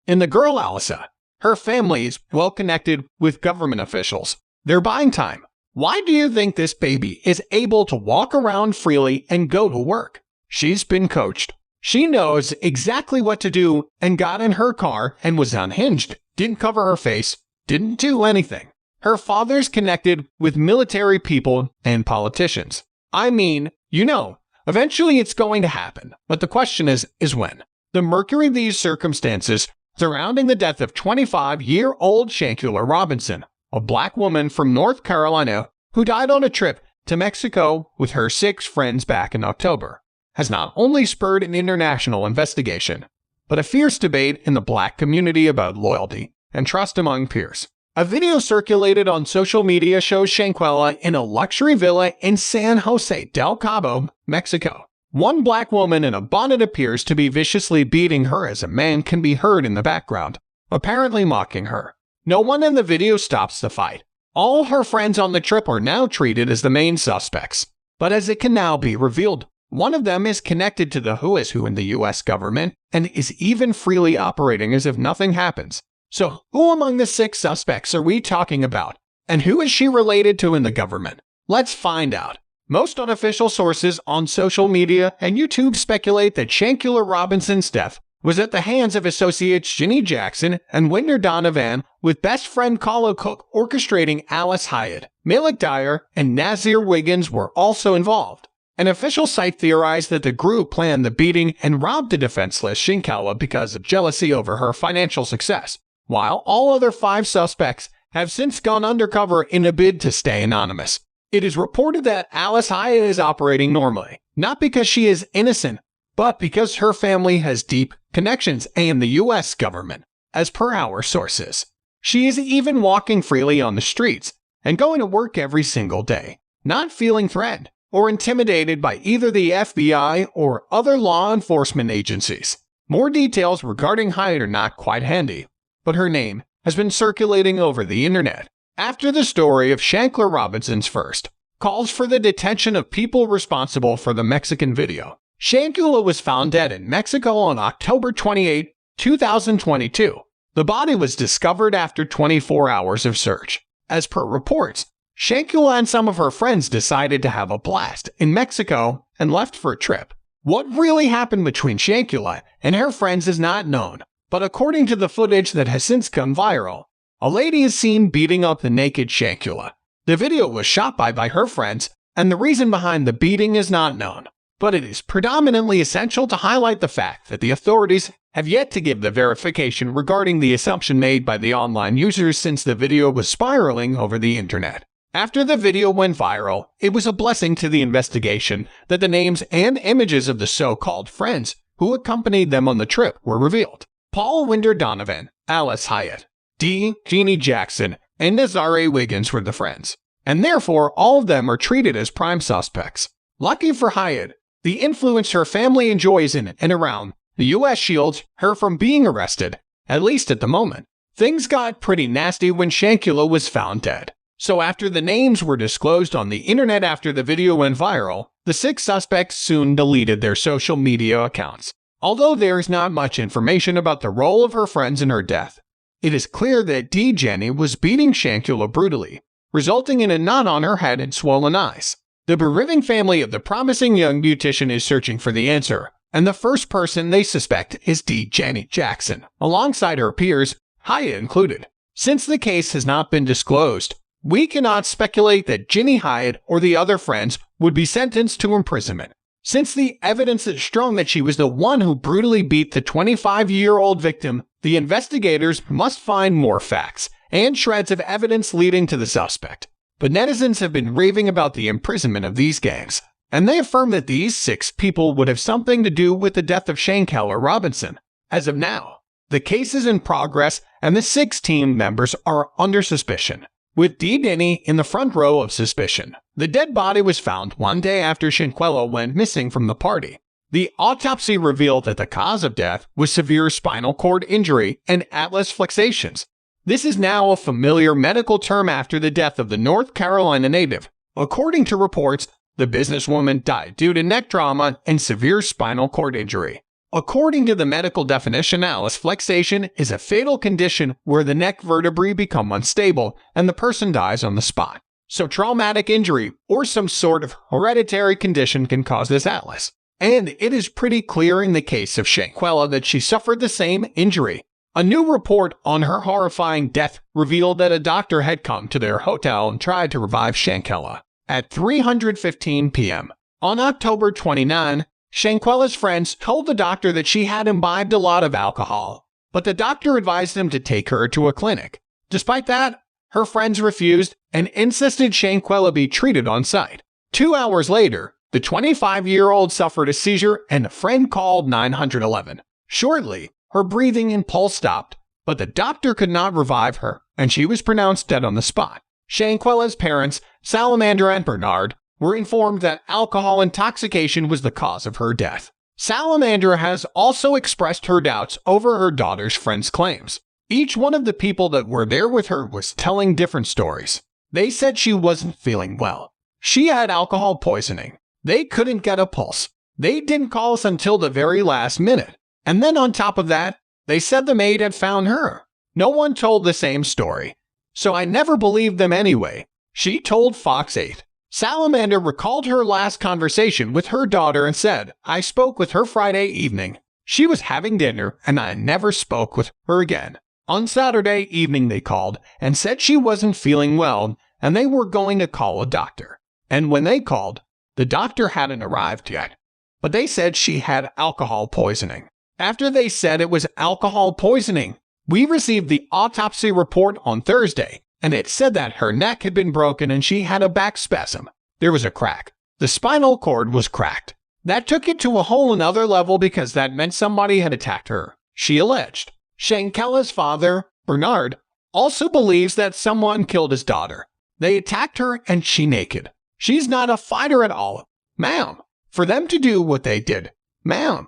And the girl Alyssa, her family is well connected with government officials. They're buying time. Why do you think this baby is able to walk around freely and go to work? She's been coached. She knows exactly what to do and got in her car and was unhinged, didn't cover her face, didn't do anything. Her father's connected with military people and politicians. I mean, eventually it's going to happen, but the question is when. The Mercury these circumstances surrounding the death of 25-year-old Shanguella Robinson, a black woman from North Carolina who died on a trip to Mexico with her 6 friends back in October, has not only spurred an international investigation, but a fierce debate in the black community about loyalty and trust among peers. A video circulated on social media shows Shanguella in a luxury villa in San Jose del Cabo, Mexico. One black woman in a bonnet appears to be viciously beating her as a man can be heard in the background, apparently mocking her. No one in the video stops the fight. All her friends on the trip are now treated as the main suspects. But as it can now be revealed, one of them is connected to the who is who in the US government and is even freely operating as if nothing happens. So who among the 6 suspects are we talking about? And who is she related to in the government? Let's find out. Most unofficial sources on social media and YouTube speculate that Shanguella Robinson's death was at the hands of associates Ginny Jackson and Whitner Donovan, with best friend Carlo Cook orchestrating Alice Hyatt. Malik Dyer and Nazir Wiggins were also involved. An official site theorized that the group planned the beating and robbed the defenseless Shanguella because of jealousy over her financial success, while all other 5 suspects have since gone undercover in a bid to stay anonymous. It is reported that Alice Hyatt is operating normally, not because she is innocent, but because her family has deep connections in the U.S. government, as per our sources. She is even walking freely on the streets and going to work every single day, not feeling threatened or intimidated by either the FBI or other law enforcement agencies. More details regarding Hyatt are not quite handy, but her name has been circulating over the internet after the story of Shanguella Robinson's first calls for the detention of people responsible for the Mexican video. Shanguella was found dead in Mexico on October 28, 2022. The body was discovered after 24 hours of search. As per reports, Shanguella and some of her friends decided to have a blast in Mexico and left for a trip. What really happened between Shanguella and her friends is not known, but according to the footage that has since gone viral, a lady is seen beating up the naked Shanguella. The video was shot by her friends, and the reason behind the beating is not known. But it is predominantly essential to highlight the fact that the authorities have yet to give the verification regarding the assumption made by the online users since the video was spiraling over the internet. After the video went viral, it was a blessing to the investigation that the names and images of the so-called friends who accompanied them on the trip were revealed. Paul Whitner Donovan, Alice Hyatt, Ginny Jackson, and Nazir Wiggins were the friends, and therefore all of them are treated as prime suspects. Lucky for Hyatt, the influence her family enjoys in and around the U.S. shields her from being arrested, at least at the moment. Things got pretty nasty when Shanguella was found dead. So after the names were disclosed on the internet after the video went viral, the 6 suspects soon deleted their social media accounts. Although there is not much information about the role of her friends in her death, it is clear that Jenny was beating Shanguella brutally, resulting in a knot on her head and swollen eyes. The bereaving family of the promising young beautician is searching for the answer, and the first person they suspect is Jenny Jackson, alongside her peers, Hyatt included. Since the case has not been disclosed, we cannot speculate that Ginny Hyatt or the other friends would be sentenced to imprisonment, since the evidence is strong that she was the one who brutally beat the 25-year-old victim. The investigators must find more facts and shreds of evidence leading to the suspect. But netizens have been raving about the imprisonment of these gangs, and they affirm that these 6 people would have something to do with the death of Shanguella Robinson. As of now, the case is in progress and the 6 team members are under suspicion, with Denny in the front row of suspicion. The dead body was found one day after Shanguella went missing from the party. The autopsy revealed that the cause of death was severe spinal cord injury and atlas fixations. This is now a familiar medical term after the death of the North Carolina native. According to reports, the businesswoman died due to neck trauma and severe spinal cord injury. According to the medical definition, Alice flexation is a fatal condition where the neck vertebrae become unstable and the person dies on the spot. So traumatic injury or some sort of hereditary condition can cause this, Alice. And it is pretty clear in the case of Shanguella that she suffered the same injury. A new report on her horrifying death revealed that a doctor had come to their hotel and tried to revive Shanguella. At 3:15 p.m. on October 29, Shanguella's friends told the doctor that she had imbibed a lot of alcohol, but the doctor advised them to take her to a clinic. Despite that, her friends refused and insisted Shanguella be treated on site. 2 hours later, the 25-year-old suffered a seizure and a friend called 911. Shortly, her breathing and pulse stopped, but the doctor could not revive her, and she was pronounced dead on the spot. Shanguella's parents, Salamander and Bernard, were informed that alcohol intoxication was the cause of her death. Salamander has also expressed her doubts over her daughter's friends' claims. Each one of the people that were there with her was telling different stories. They said she wasn't feeling well. She had alcohol poisoning. They couldn't get a pulse. They didn't call us until the very last minute. And then on top of that, they said the maid had found her. No one told the same story. So I never believed them anyway, she told Fox 8. Salamander recalled her last conversation with her daughter and said, "I spoke with her Friday evening. She was having dinner and I never spoke with her again. On Saturday evening they called and said she wasn't feeling well and they were going to call a doctor. And when they called, the doctor hadn't arrived yet. But they said she had alcohol poisoning. After they said it was alcohol poisoning, we received the autopsy report on Thursday, and it said that her neck had been broken and she had a back spasm. There was a crack. The spinal cord was cracked. That took it to a whole another level because that meant somebody had attacked her," she alleged. Shanguella's father, Bernard, also believes that someone killed his daughter. They attacked her and she naked. She's not a fighter at all, ma'am. For them to do what they did, ma'am.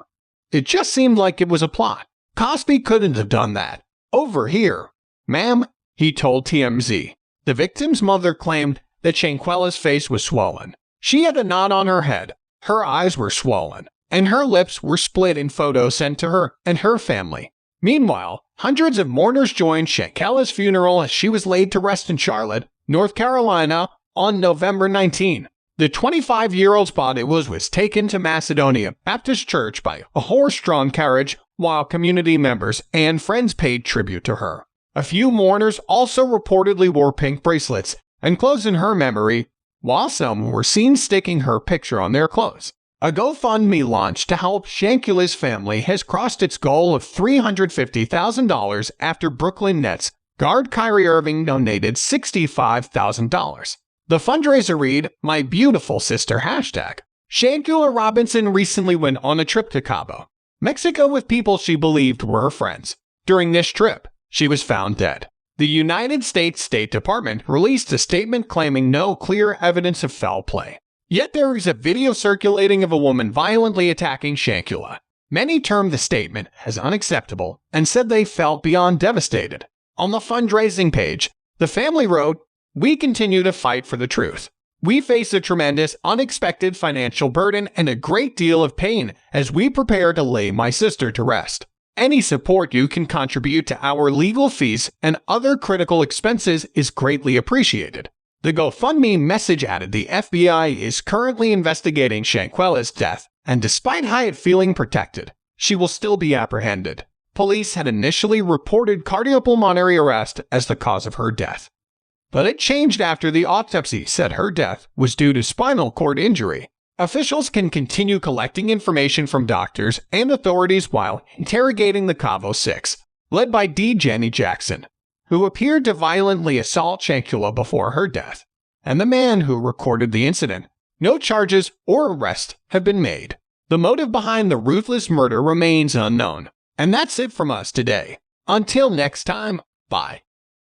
It just seemed like it was a plot. Cosby couldn't have done that. Over here, ma'am, he told TMZ. The victim's mother claimed that Shanguella's face was swollen. She had a knot on her head, her eyes were swollen, and her lips were split in photos sent to her and her family. Meanwhile, hundreds of mourners joined Shanguella's funeral as she was laid to rest in Charlotte, North Carolina, on November 19. The 25-year-old's body was taken to Macedonia Baptist Church by a horse-drawn carriage while community members and friends paid tribute to her. A few mourners also reportedly wore pink bracelets and clothes in her memory, while some were seen sticking her picture on their clothes. A GoFundMe launched to help Shanguella's family has crossed its goal of $350,000 after Brooklyn Nets guard Kyrie Irving donated $65,000. The fundraiser read, "My beautiful sister #. Shanguella Robinson recently went on a trip to Cabo, Mexico with people she believed were her friends. During this trip, she was found dead. The United States State Department released a statement claiming no clear evidence of foul play. Yet there is a video circulating of a woman violently attacking Shanguella. Many termed the statement as unacceptable and said they felt beyond devastated. On the fundraising page, the family wrote, "We continue to fight for the truth. We face a tremendous, unexpected financial burden and a great deal of pain as we prepare to lay my sister to rest. Any support you can contribute to our legal fees and other critical expenses is greatly appreciated." The GoFundMe message added the FBI is currently investigating Shanguella's death, and despite Hyatt feeling protected, she will still be apprehended. Police had initially reported cardiopulmonary arrest as the cause of her death, but it changed after the autopsy said her death was due to spinal cord injury. Officials can continue collecting information from doctors and authorities while interrogating the Cabo Six, led by D. Jenny Jackson, who appeared to violently assault Shanguella before her death, and the man who recorded the incident. No charges or arrests have been made. The motive behind the ruthless murder remains unknown. And that's it from us today. Until next time, bye.